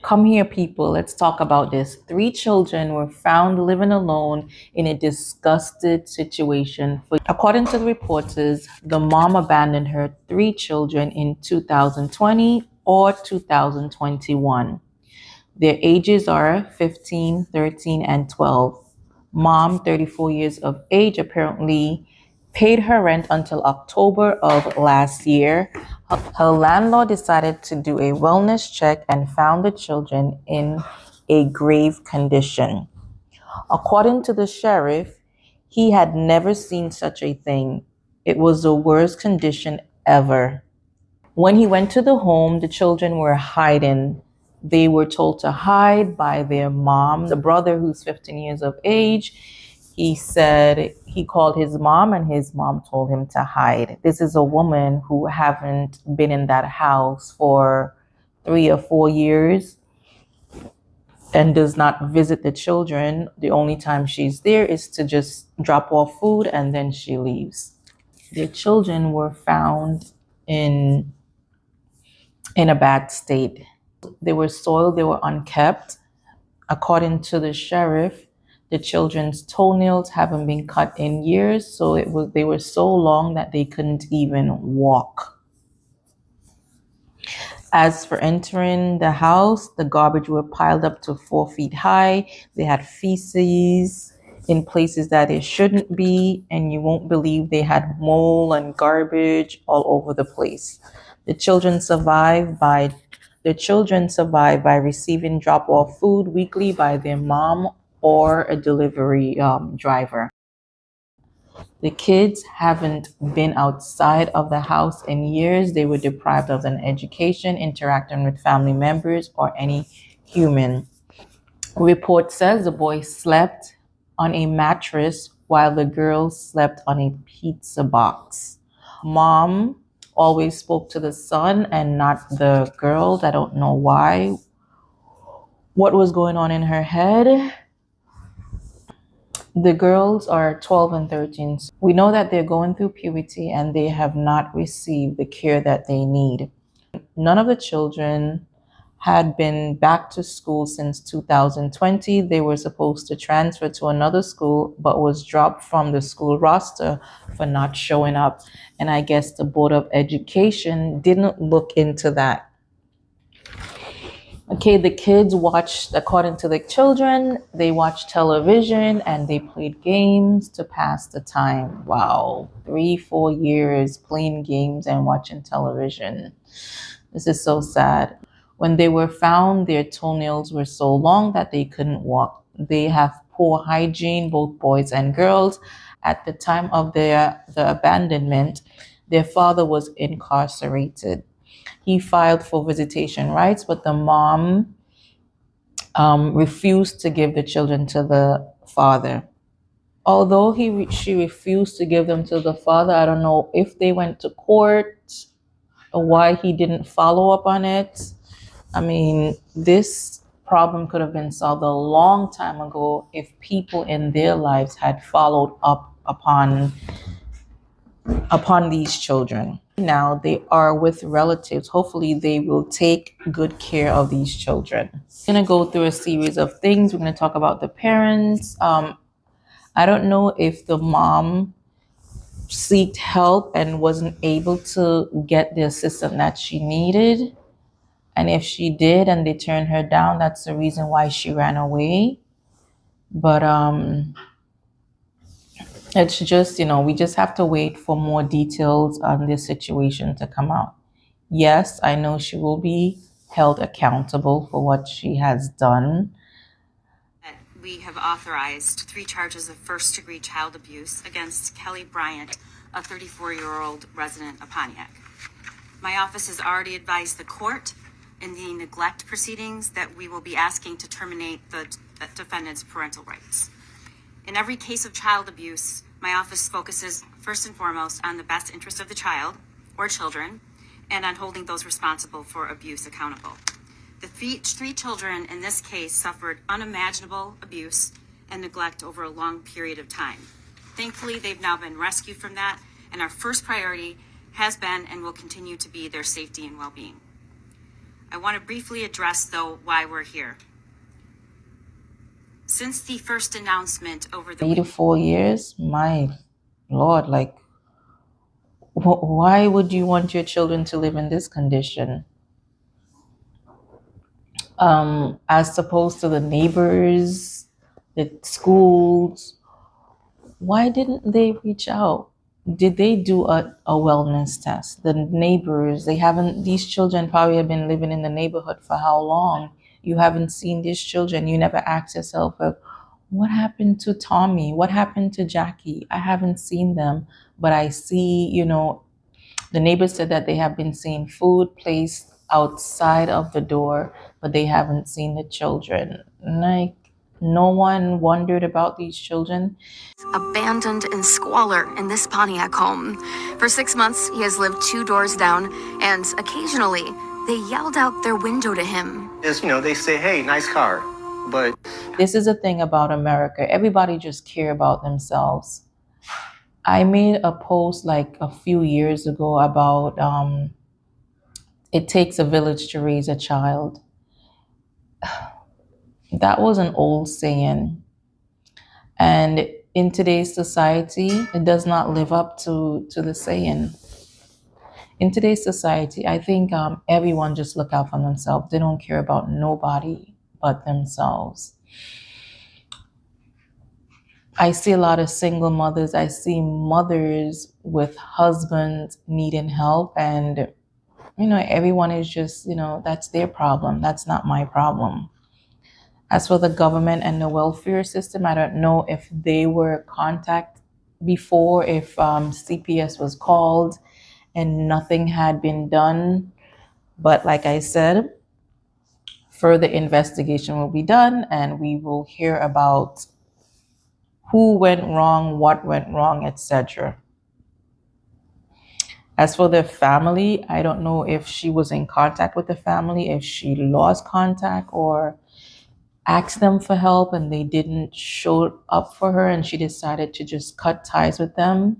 Come here, people. Let's talk about this. Three children were found living alone in a disgusted situation. According to the reporters, the mom abandoned her three children in 2020 or 2021. Their ages are 15, 13, and 12. Mom, 34 years of age, apparently paid her rent until October of last year. Her landlord decided to do a wellness check and found the children in a grave condition. According to the sheriff, he had never seen such a thing. It was the worst condition ever. When he went to the home, the children were hiding. They were told to hide by their mom, the brother who's 15 years of age. He said he called his mom and his mom told him to hide. This is a woman who haven't been in that house for 3 or 4 years and does not visit the children. The only time she's there is to just drop off food and then she leaves. The children were found in a bad state. They were soiled, they were unkept. According to the sheriff, the children's toenails haven't been cut in years, so they were so long that they couldn't even walk. As for entering the house, the garbage were piled up to 4 feet high. They had feces in places that it shouldn't be, and you won't believe they had mold and garbage all over the place. The children survived by receiving drop-off food weekly by their mom or a delivery driver. The kids haven't been outside of the house in years. They were deprived of an education, interacting with family members or any human. Report says the boy slept on a mattress while the girls slept on a pizza box. Mom always spoke to the son and not the girls. I don't know why. What was going on in her head? The girls are 12 and 13. We know that they're going through puberty and they have not received the care that they need. None of the children had been back to school since 2020. They were supposed to transfer to another school, but was dropped from the school roster for not showing up. And I guess the Board of Education didn't look into that. Okay, the kids watched, according to the children, they watched television and they played games to pass the time. Wow, 3, 4 years playing games and watching television. This is so sad. When they were found, their toenails were so long that they couldn't walk. They have poor hygiene, both boys and girls. At the time of the abandonment, their father was incarcerated. He filed for visitation rights, but the mom refused to give the children to the father. Although she refused to give them to the father, I don't know if they went to court or why he didn't follow up on it. I mean, this problem could have been solved a long time ago if people in their lives had followed up upon these children. Now they are with relatives. Hopefully they will take good care of these children. I'm going to go through a series of things. We're going to talk about the parents. I don't know if the mom sought help and wasn't able to get the assistance that she needed. And if she did and they turned her down, that's the reason why she ran away. But it's just, we just have to wait for more details on this situation to come out. Yes, I know she will be held accountable for what she has done. We have authorized 3 charges of first-degree child abuse against Kelly Bryant, a 34-year-old resident of Pontiac. My office has already advised the court in the neglect proceedings that we will be asking to terminate the defendant's parental rights. In every case of child abuse, my office focuses first and foremost on the best interest of the child or children and on holding those responsible for abuse accountable. The 3 children in this case suffered unimaginable abuse and neglect over a long period of time. Thankfully, they've now been rescued from that, and our first priority has been and will continue to be their safety and well-being. I want to briefly address, though, why we're here. Since the first announcement over the 3 to 4 years, my Lord, like, why would you want your children to live in this condition? As opposed to the neighbors, the schools, why didn't they reach out? Did they do a wellness test? The neighbors, they haven't, these children probably have been living in the neighborhood for how long? You haven't seen these children. You never asked yourself, what happened to Tommy? What happened to Jackie? I haven't seen them, but I see, the neighbors said that they have been seeing food placed outside of the door, but they haven't seen the children. Like, no one wondered about these children. abandoned in squalor in this Pontiac home. For 6 months, he has lived 2 doors down, and occasionally they yelled out their window to him. They say, hey, nice car, but... This is the thing about America. Everybody just care about themselves. I made a post like a few years ago about it takes a village to raise a child. That was an old saying. And in today's society, it does not live up to the saying. In today's society, I think everyone just look out for themselves. They don't care about nobody but themselves. I see a lot of single mothers. I see mothers with husbands needing help, and everyone is just, that's their problem. That's not my problem. As for the government and the welfare system, I don't know if they were contacted before, if CPS was called and nothing had been done. But like I said, further investigation will be done, and we will hear about who went wrong, what went wrong, etc. As for the family, I don't know if she was in contact with the family, if she lost contact or asked them for help and they didn't show up for her and she decided to just cut ties with them.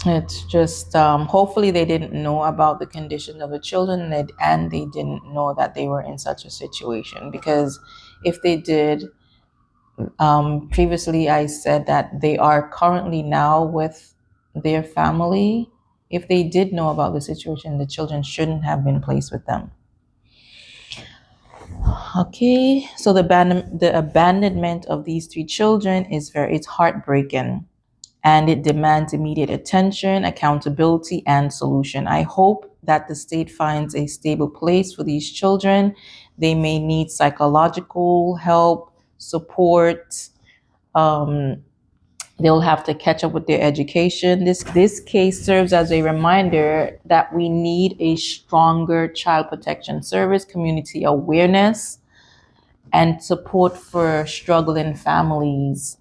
It's just, hopefully they didn't know about the condition of the children and they didn't know that they were in such a situation, because if they did, previously I said that they are currently now with their family. If they did know about the situation, the children shouldn't have been placed with them. Okay, so the abandonment of these 3 children it's heartbreaking, and it demands immediate attention, accountability, and solution. I hope that the state finds a stable place for these children. They may need psychological help, support. They'll have to catch up with their education. This case serves as a reminder that we need a stronger child protection service, community awareness, and support for struggling families.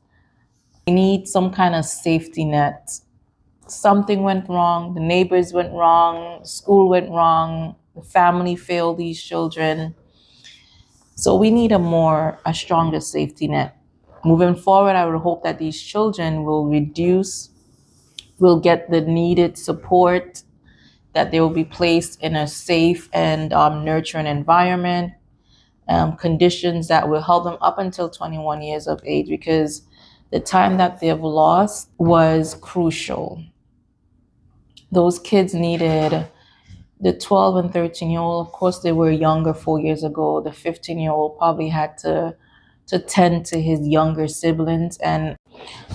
We need some kind of safety net. Something went wrong, the neighbors went wrong, school went wrong, the family failed these children. So we need a stronger safety net. Moving forward, I would hope that these children will get the needed support, that they will be placed in a safe and nurturing environment, conditions that will help them up until 21 years of age, because the time that they've lost was crucial. Those kids needed the 12 and 13-year-old. Of course, they were younger 4 years ago. The 15-year-old probably had to tend to his younger siblings. And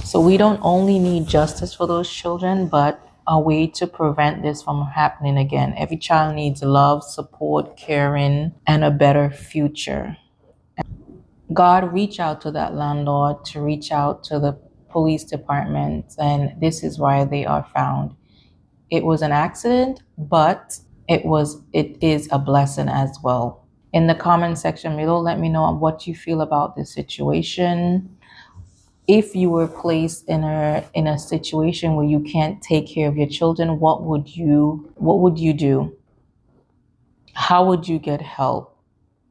so we don't only need justice for those children, but a way to prevent this from happening again. Every child needs love, support, caring, and a better future. God, reach out to that landlord, to reach out to the police department, and this is why they are found. It was an accident, but it is a blessing as well. In the comment section below, let me know what you feel about this situation. If you were placed in a situation where you can't take care of your children, what would you do? How would you get help?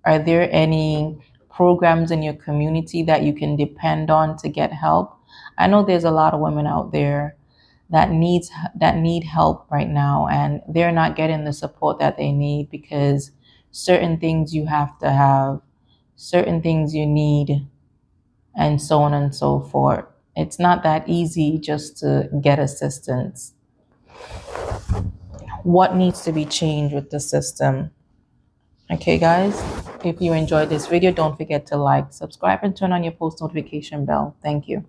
Are there any programs in your community that you can depend on to get help? I know there's a lot of women out there that need help right now, and they're not getting the support that they need because certain things you have to have, certain things you need, and so on and so forth. It's not that easy just to get assistance. What needs to be changed with the system? Okay, guys, if you enjoyed this video, don't forget to like, subscribe, and turn on your post notification bell. Thank you.